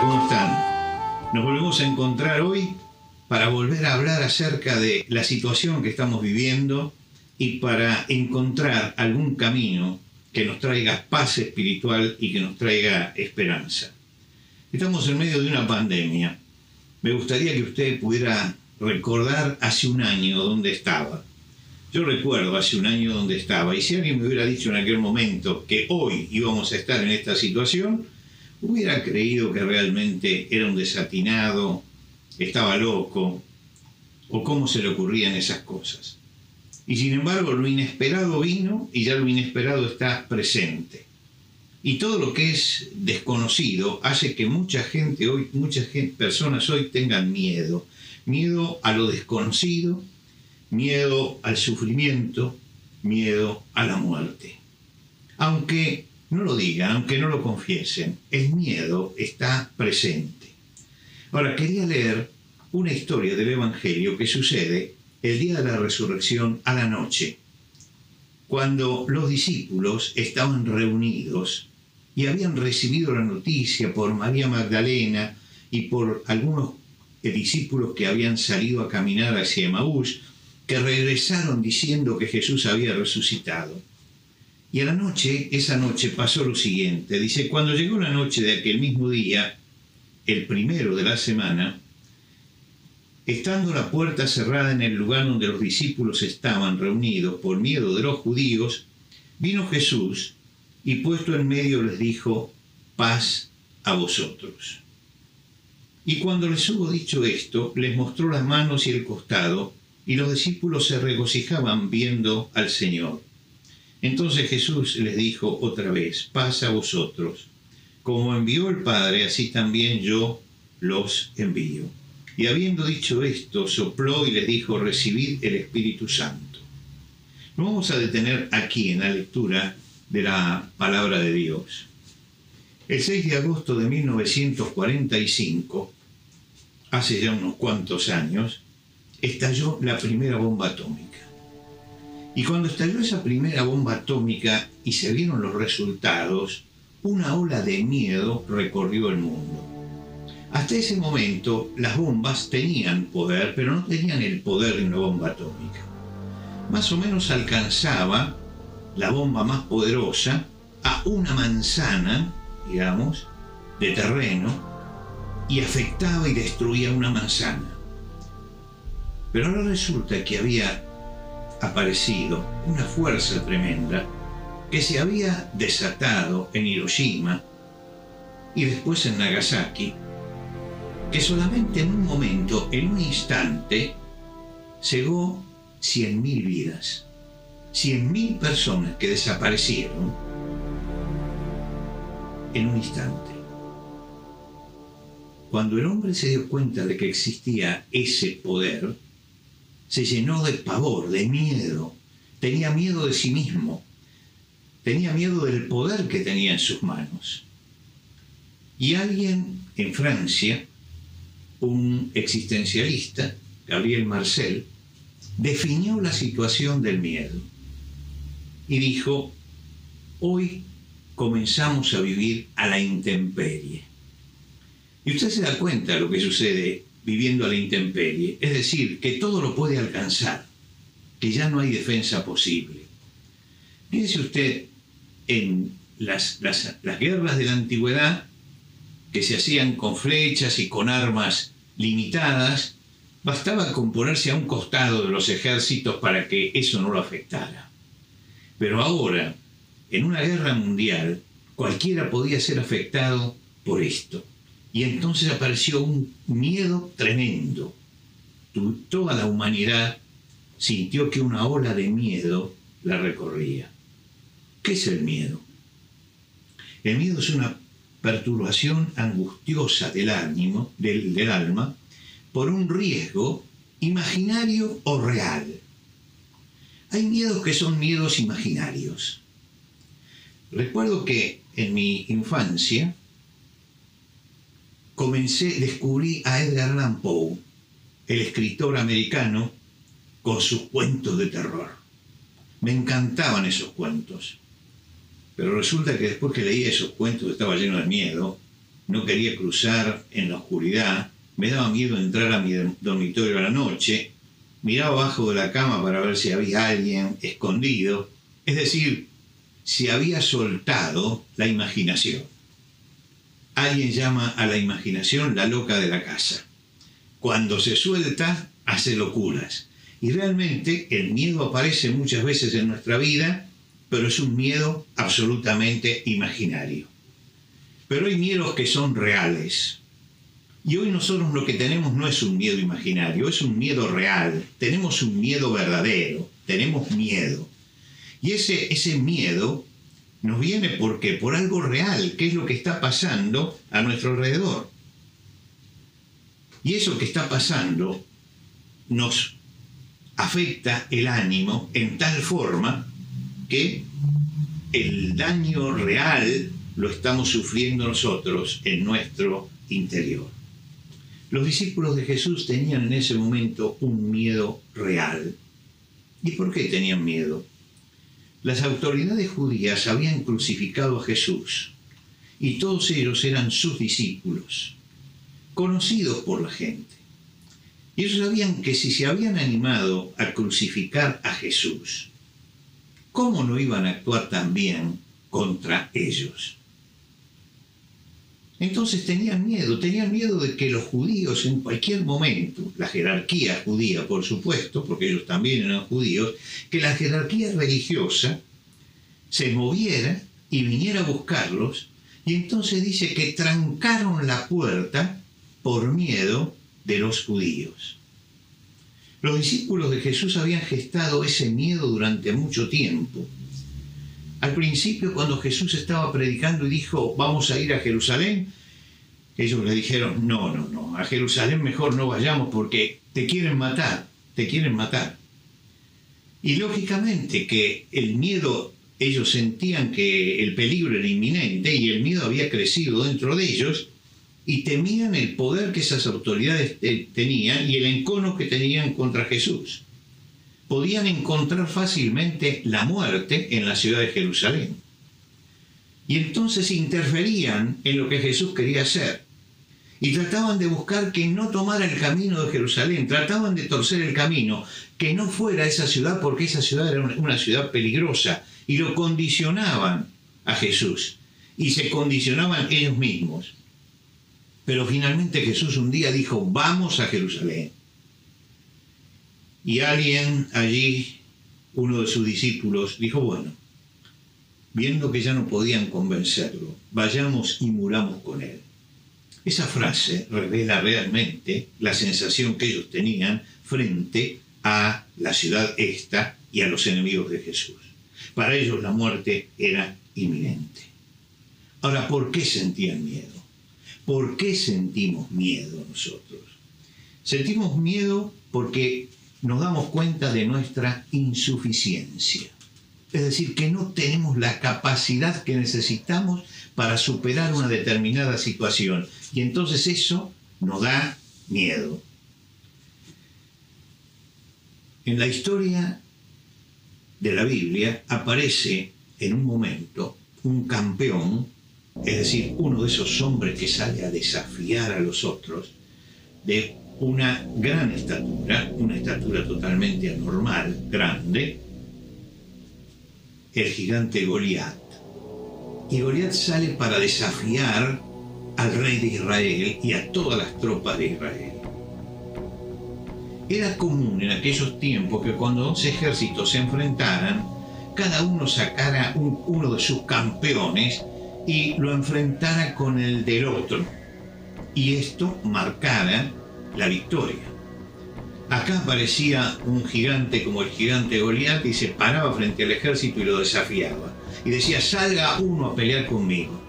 tal? ¿Cómo están? Nos volvemos a encontrar hoy para volver a hablar acerca de la situación que estamos viviendo y para encontrar algún camino que nos traiga paz espiritual y que nos traiga esperanza. Estamos en medio de una pandemia. Me gustaría que usted pudiera recordar hace un año dónde estaba. Yo recuerdo hace un año dónde estaba, y si alguien me hubiera dicho en aquel momento que hoy íbamos a estar en esta situación, hubiera creído que realmente era un desatinado, estaba loco, o cómo se le ocurrían esas cosas. Y sin embargo, lo inesperado vino y ya lo inesperado está presente. Y todo lo que es desconocido hace que personas hoy tengan miedo. Miedo a lo desconocido, miedo al sufrimiento, miedo a la muerte. Aunque no lo digan, aunque no lo confiesen, el miedo está presente. Ahora, quería leer una historia del Evangelio que sucede el día de la resurrección a la noche, cuando los discípulos estaban reunidos y habían recibido la noticia por María Magdalena y por algunos discípulos que habían salido a caminar hacia Emaús, que regresaron diciendo que Jesús había resucitado. Y a la noche, esa noche pasó lo siguiente. Dice, cuando llegó la noche de aquel mismo día, el primero de la semana, estando la puerta cerrada en el lugar donde los discípulos estaban reunidos por miedo de los judíos, vino Jesús y puesto en medio les dijo, paz a vosotros. Y cuando les hubo dicho esto, les mostró las manos y el costado, y los discípulos se regocijaban viendo al Señor. Entonces Jesús les dijo otra vez, paz a vosotros. Como envió el Padre, así también yo los envío. Y habiendo dicho esto, sopló y les dijo, recibid el Espíritu Santo. Nos vamos a detener aquí en la lectura de la palabra de Dios. El 6 de agosto de 1945, hace ya unos cuantos años, estalló la primera bomba atómica. Y cuando estalló esa primera bomba atómica y se vieron los resultados, una ola de miedo recorrió el mundo. Hasta ese momento las bombas tenían poder, pero no tenían el poder de una bomba atómica. Más o menos alcanzaba la bomba más poderosa a una manzana, digamos, de terreno, y afectaba y destruía una manzana. Pero ahora resulta que había aparecido una fuerza tremenda que se había desatado en Hiroshima y después en Nagasaki, que solamente en un momento, en un instante, cegó 100.000 vidas, 100.000 personas que desaparecieron en un instante. Cuando el hombre se dio cuenta de que existía ese poder, se llenó de pavor, de miedo. Tenía miedo de sí mismo. Tenía miedo del poder que tenía en sus manos. Y alguien en Francia, un existencialista, Gabriel Marcel, definió la situación del miedo. Y dijo, hoy comenzamos a vivir a la intemperie. Y usted se da cuenta de lo que sucede viviendo a la intemperie, es decir, que todo lo puede alcanzar, que ya no hay defensa posible. Piense usted en las guerras de la antigüedad, que se hacían con flechas y con armas limitadas, bastaba con ponerse a un costado de los ejércitos para que eso no lo afectara. Pero ahora, en una guerra mundial, cualquiera podía ser afectado por esto. Y entonces apareció un miedo tremendo. Toda la humanidad sintió que una ola de miedo la recorría. ¿Qué es el miedo? El miedo es una perturbación angustiosa del alma por un riesgo imaginario o real. Hay miedos que son miedos imaginarios. Recuerdo que en mi infancia descubrí a Edgar Allan Poe, el escritor americano, con sus cuentos de terror. Me encantaban esos cuentos. Pero resulta que después que leí esos cuentos estaba lleno de miedo, no quería cruzar en la oscuridad, me daba miedo entrar a mi dormitorio a la noche, miraba abajo de la cama para ver si había alguien escondido, es decir, si había soltado la imaginación. Alguien llama a la imaginación la loca de la casa. Cuando se suelta, hace locuras. Y realmente el miedo aparece muchas veces en nuestra vida, pero es un miedo absolutamente imaginario. Pero hay miedos que son reales. Y hoy nosotros lo que tenemos no es un miedo imaginario, es un miedo real. Tenemos un miedo verdadero, tenemos miedo. Y ese miedo nos viene porque por algo real, que es lo que está pasando a nuestro alrededor. Y eso que está pasando nos afecta el ánimo en tal forma que el daño real lo estamos sufriendo nosotros en nuestro interior. Los discípulos de Jesús tenían en ese momento un miedo real. ¿Y por qué tenían miedo? Las autoridades judías habían crucificado a Jesús y todos ellos eran sus discípulos, conocidos por la gente. Y ellos sabían que si se habían animado a crucificar a Jesús, ¿cómo no iban a actuar también contra ellos? Entonces tenían miedo de que los judíos en cualquier momento, la jerarquía judía por supuesto, porque ellos también eran judíos, que la jerarquía religiosa se moviera y viniera a buscarlos, y entonces dice que trancaron la puerta por miedo de los judíos. Los discípulos de Jesús habían gestado ese miedo durante mucho tiempo. Al principio, cuando Jesús estaba predicando y dijo, vamos a ir a Jerusalén, ellos le dijeron, no, a Jerusalén mejor no vayamos porque te quieren matar. Y lógicamente que el miedo, ellos sentían que el peligro era inminente y el miedo había crecido dentro de ellos y temían el poder que esas autoridades tenían y el encono que tenían contra Jesús. Podían encontrar fácilmente la muerte en la ciudad de Jerusalén. Y entonces interferían en lo que Jesús quería hacer. Y trataban de buscar que no tomara el camino de Jerusalén, trataban de torcer el camino, que no fuera a esa ciudad porque esa ciudad era una ciudad peligrosa. Y lo condicionaban a Jesús. Y se condicionaban ellos mismos. Pero finalmente Jesús un día dijo, vamos a Jerusalén. Y alguien allí, uno de sus discípulos, dijo, bueno, viendo que ya no podían convencerlo, vayamos y muramos con él. Esa frase revela realmente la sensación que ellos tenían frente a la ciudad esta y a los enemigos de Jesús. Para ellos la muerte era inminente. Ahora, ¿por qué sentían miedo? ¿Por qué sentimos miedo nosotros? Sentimos miedo porque nos damos cuenta de nuestra insuficiencia. Es decir, que no tenemos la capacidad que necesitamos para superar una determinada situación. Y entonces eso nos da miedo. En la historia de la Biblia aparece en un momento un campeón, es decir, uno de esos hombres que sale a desafiar a los otros, de una gran estatura, una estatura totalmente anormal, grande, el gigante Goliat. Y Goliat sale para desafiar al rey de Israel y a todas las tropas de Israel. Era común en aquellos tiempos que cuando dos ejércitos se enfrentaran, cada uno sacara uno de sus campeones y lo enfrentara con el del otro. Y esto marcara la victoria. Acá aparecía un gigante como el gigante Goliat y se paraba frente al ejército y lo desafiaba. Y decía, salga uno a pelear conmigo.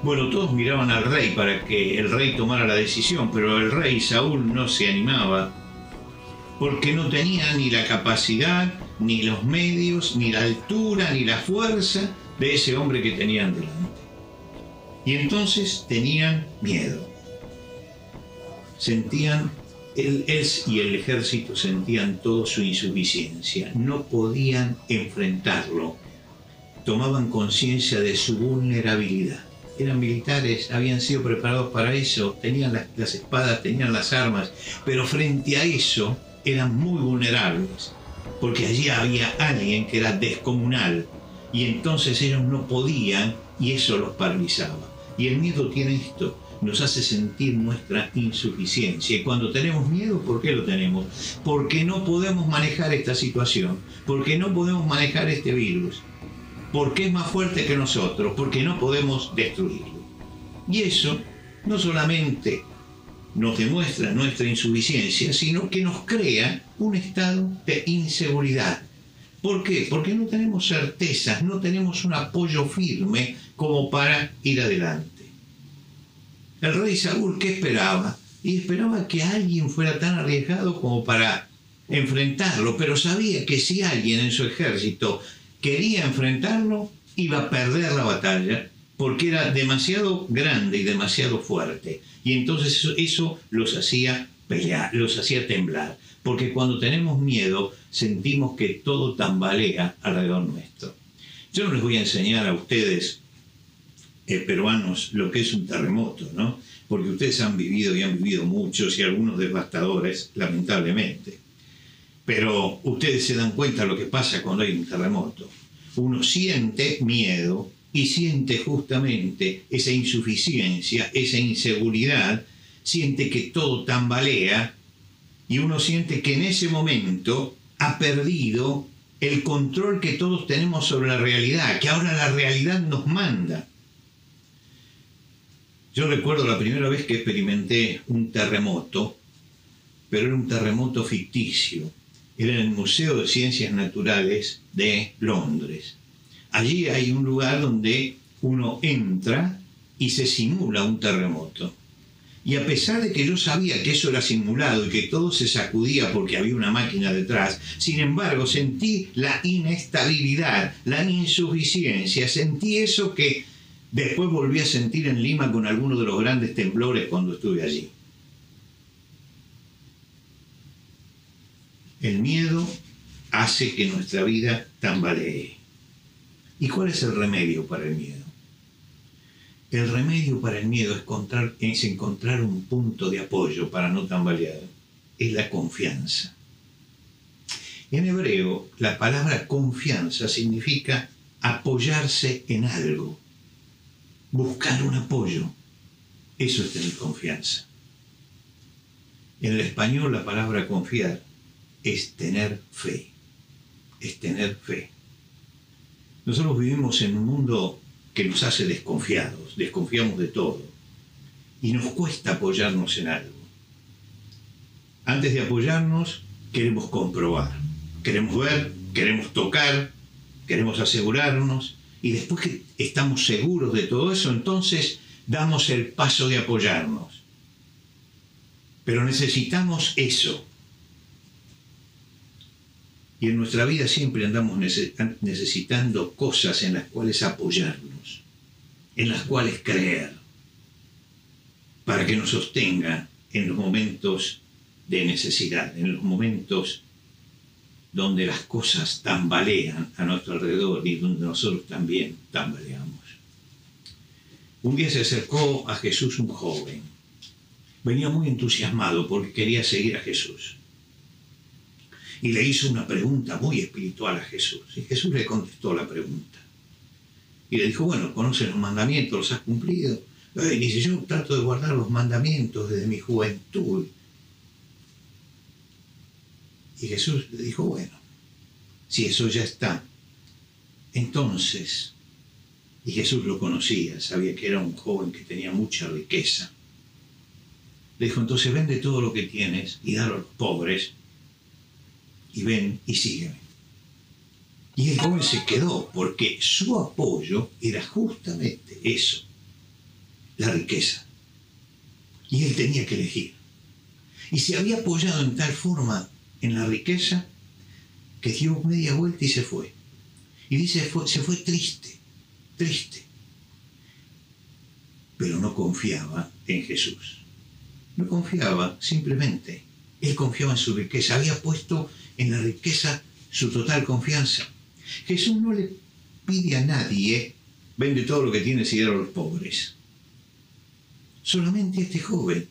Bueno, todos miraban al rey para que el rey tomara la decisión, pero el rey Saúl no se animaba porque no tenía ni la capacidad, ni los medios, ni la altura, ni la fuerza de ese hombre que tenían delante. Y entonces tenían miedo. Sentían, él y el ejército sentían toda su insuficiencia. No podían enfrentarlo. Tomaban conciencia de su vulnerabilidad. eran militares, habían sido preparados para eso, tenían las espadas, tenían las armas, pero frente a eso eran muy vulnerables, porque allí había alguien que era descomunal, y entonces ellos no podían, y eso los paralizaba. Y el miedo tiene esto, nos hace sentir nuestra insuficiencia. Y cuando tenemos miedo, ¿por qué lo tenemos? Porque no podemos manejar esta situación, porque no podemos manejar este virus, porque es más fuerte que nosotros, porque no podemos destruirlo. Y eso no solamente nos demuestra nuestra insuficiencia, sino que nos crea un estado de inseguridad. ¿Por qué? Porque no tenemos certezas, no tenemos un apoyo firme como para ir adelante. El rey Saúl, ¿qué esperaba? Y esperaba que alguien fuera tan arriesgado como para enfrentarlo, pero sabía que si alguien en su ejército quería enfrentarlo, iba a perder la batalla, porque era demasiado grande y demasiado fuerte. Y entonces eso los hacía pelear, los hacía temblar, porque cuando tenemos miedo sentimos que todo tambalea alrededor nuestro. Yo no les voy a enseñar a ustedes, peruanos, lo que es un terremoto, ¿no? Porque ustedes han vivido y han vivido muchos y algunos devastadores, lamentablemente. Pero ustedes se dan cuenta de lo que pasa cuando hay un terremoto. Uno siente miedo y siente justamente esa insuficiencia, esa inseguridad, siente que todo tambalea y uno siente que en ese momento ha perdido el control que todos tenemos sobre la realidad, que ahora la realidad nos manda. Yo recuerdo la primera vez que experimenté un terremoto, pero era un terremoto ficticio. Era en el Museo de Ciencias Naturales de Londres. Allí hay un lugar donde uno entra y se simula un terremoto. Y a pesar de que yo sabía que eso era simulado y que todo se sacudía porque había una máquina detrás, sin embargo sentí la inestabilidad, la insuficiencia, sentí eso que después volví a sentir en Lima con algunos de los grandes temblores cuando estuve allí. El miedo hace que nuestra vida tambalee. ¿Y cuál es el remedio para el miedo? El remedio para el miedo es encontrar un punto de apoyo para no tambalear. Es la confianza. En hebreo, la palabra confianza significa apoyarse en algo, buscar un apoyo. Eso es tener confianza. En el español, la palabra confiar es tener fe. Es tener fe. Nosotros vivimos en un mundo que nos hace desconfiados, desconfiamos de todo. Y nos cuesta apoyarnos en algo. Antes de apoyarnos, queremos comprobar. Queremos ver, queremos tocar, queremos asegurarnos. Y después que estamos seguros de todo eso, entonces damos el paso de apoyarnos. Pero necesitamos eso. Y en nuestra vida siempre andamos necesitando cosas en las cuales apoyarnos, en las cuales creer, para que nos sostenga en los momentos de necesidad, en los momentos donde las cosas tambalean a nuestro alrededor y donde nosotros también tambaleamos. Un día se acercó a Jesús un joven. Venía muy entusiasmado porque quería seguir a Jesús. Y le hizo una pregunta muy espiritual a Jesús. Y Jesús le contestó la pregunta. Y le dijo, bueno, ¿conoces los mandamientos? ¿Los has cumplido? Y dice, yo trato de guardar los mandamientos desde mi juventud. Y Jesús le dijo, bueno, si eso ya está, entonces, y Jesús lo conocía, sabía que era un joven que tenía mucha riqueza. Le dijo, entonces vende todo lo que tienes y dalo a los pobres, y ven y sígueme. Y el joven se quedó porque su apoyo era justamente eso, la riqueza. Y él tenía que elegir. Y se había apoyado en tal forma en la riqueza que dio media vuelta y se fue. Y dice, se fue triste, triste. Pero no confiaba en Jesús. No confiaba simplemente. Él confiaba en su riqueza. Había puesto en la riqueza su total confianza. Jesús no le pide a nadie vende todo lo que tienes y dale a los pobres. Solamente este joven.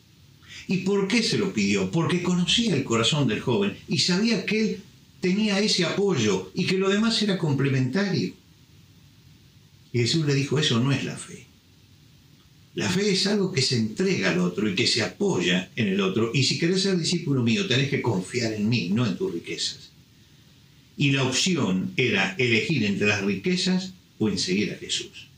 ¿Y por qué se lo pidió? Porque conocía el corazón del joven y sabía que él tenía ese apoyo y que lo demás era complementario. Y Jesús le dijo, eso no es la fe. La fe es algo que se entrega al otro y que se apoya en el otro. Y si querés ser discípulo mío, tenés que confiar en mí, no en tus riquezas. Y la opción era elegir entre las riquezas o en seguir a Jesús.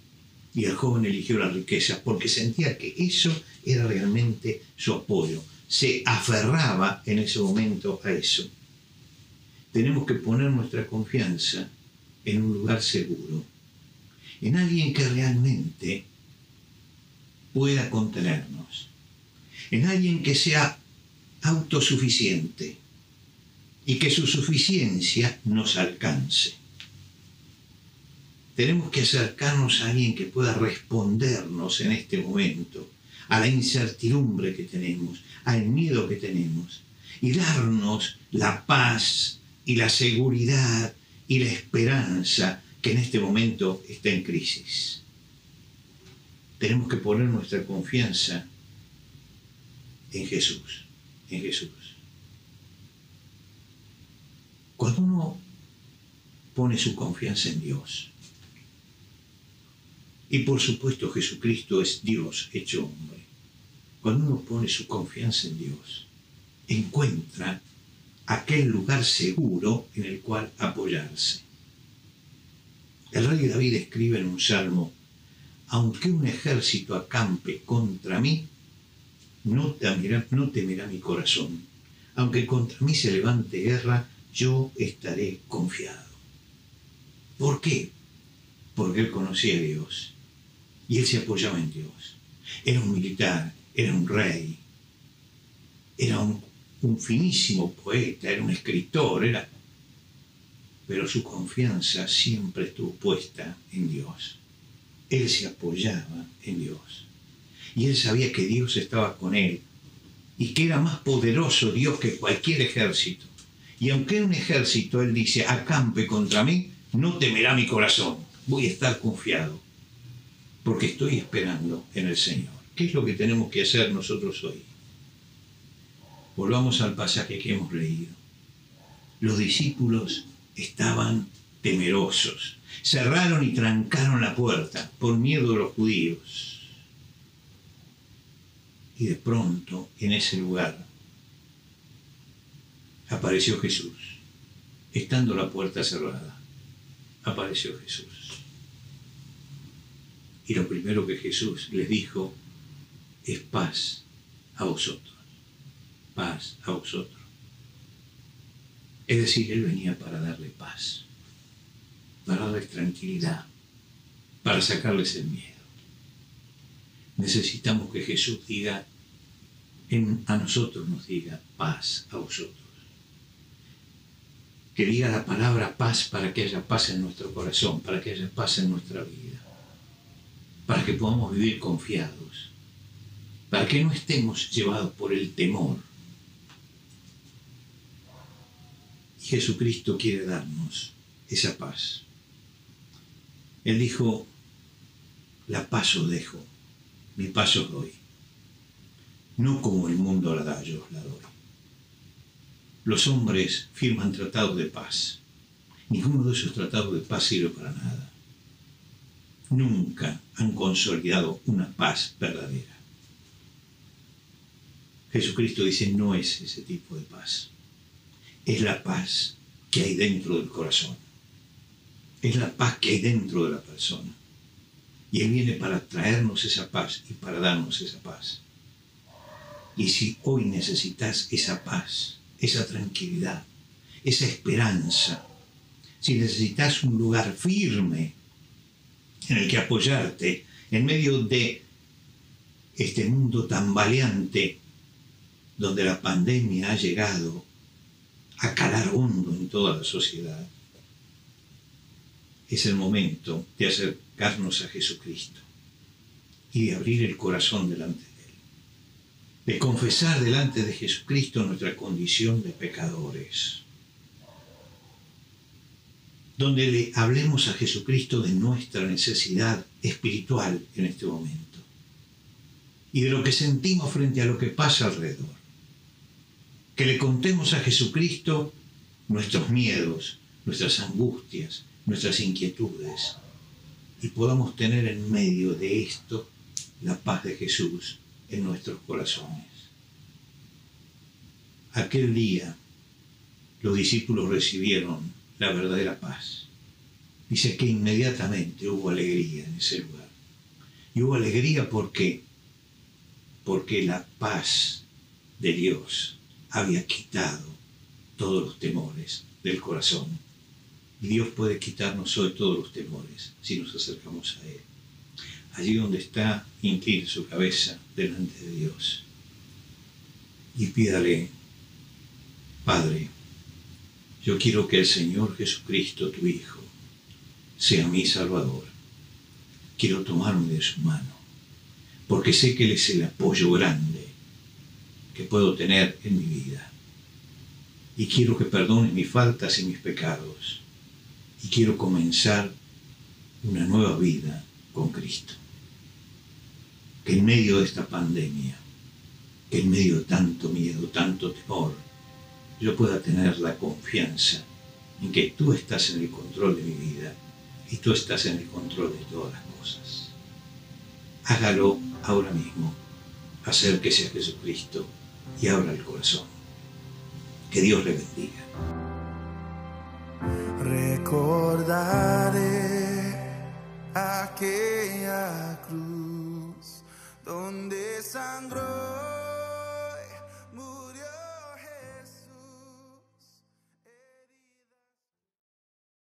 Y el joven eligió las riquezas porque sentía que eso era realmente su apoyo. Se aferraba en ese momento a eso. Tenemos que poner nuestra confianza en un lugar seguro, en alguien que realmente pueda contenernos, en alguien que sea autosuficiente y que su suficiencia nos alcance. Tenemos que acercarnos a alguien que pueda respondernos en este momento, a la incertidumbre que tenemos, al miedo que tenemos, y darnos la paz y la seguridad y la esperanza que en este momento está en crisis. Tenemos que poner nuestra confianza en Jesús, en Jesús. Cuando uno pone su confianza en Dios, y por supuesto Jesucristo es Dios hecho hombre, cuando uno pone su confianza en Dios, encuentra aquel lugar seguro en el cual apoyarse. El rey David escribe en un salmo, aunque un ejército acampe contra mí, no temerá mi corazón. Aunque contra mí se levante guerra, yo estaré confiado. ¿Por qué? Porque él conocía a Dios y él se apoyaba en Dios. Era un militar, era un rey, era un finísimo poeta, era un escritor, pero su confianza siempre estuvo puesta en Dios. Él se apoyaba en Dios. Y él sabía que Dios estaba con él y que era más poderoso Dios que cualquier ejército. Y aunque un ejército, él dice, acampe contra mí, no temerá mi corazón. Voy a estar confiado porque estoy esperando en el Señor. ¿Qué es lo que tenemos que hacer nosotros hoy? Volvamos al pasaje que hemos leído. Los discípulos estaban temerosos. Cerraron y trancaron la puerta por miedo de los judíos. Y de pronto, en ese lugar, apareció Jesús. Estando la puerta cerrada, apareció Jesús. Y lo primero que Jesús les dijo es paz a vosotros. Paz a vosotros. Es decir, él venía para darle paz, para darles tranquilidad, para sacarles el miedo. Necesitamos que Jesús diga, a nosotros nos diga paz a vosotros. Que diga la palabra paz para que haya paz en nuestro corazón, para que haya paz en nuestra vida, para que podamos vivir confiados, para que no estemos llevados por el temor. Y Jesucristo quiere darnos esa paz. Él dijo, la paz os dejo, mi paz os doy. No como el mundo la da, yo os la doy. Los hombres firman tratados de paz. Ninguno de esos tratados de paz sirve para nada. Nunca han consolidado una paz verdadera. Jesucristo dice, no es ese tipo de paz. Es la paz que hay dentro del corazón. Es la paz que hay dentro de la persona. Y Él viene para traernos esa paz y para darnos esa paz. Y si hoy necesitas esa paz, esa tranquilidad, esa esperanza, si necesitas un lugar firme en el que apoyarte en medio de este mundo tambaleante donde la pandemia ha llegado a calar hondo en toda la sociedad, es el momento de acercarnos a Jesucristo y de abrir el corazón delante de Él, de confesar delante de Jesucristo nuestra condición de pecadores. donde le hablemos a Jesucristo de nuestra necesidad espiritual en este momento y de lo que sentimos frente a lo que pasa alrededor. Que le contemos a Jesucristo nuestros miedos, nuestras angustias, nuestras inquietudes, y podamos tener en medio de esto la paz de Jesús en nuestros corazones. Aquel día los discípulos recibieron la verdadera paz. Dice que inmediatamente hubo alegría en ese lugar. Y hubo alegría porque la paz de Dios había quitado todos los temores del corazón. Y Dios puede quitarnos hoy todos los temores si nos acercamos a Él. Allí donde está, incline su cabeza delante de Dios y pídale: Padre, yo quiero que el Señor Jesucristo, tu Hijo, sea mi Salvador. Quiero tomarme de su mano, porque sé que Él es el apoyo grande que puedo tener en mi vida. Y quiero que perdone mis faltas y mis pecados. Y quiero comenzar una nueva vida con Cristo. Que en medio de esta pandemia, que en medio de tanto miedo, tanto temor, yo pueda tener la confianza en que tú estás en el control de mi vida y tú estás en el control de todas las cosas. Hágalo ahora mismo. Acérquese a Jesucristo y abra el corazón. Que Dios le bendiga. Recordaré aquella cruz donde sangró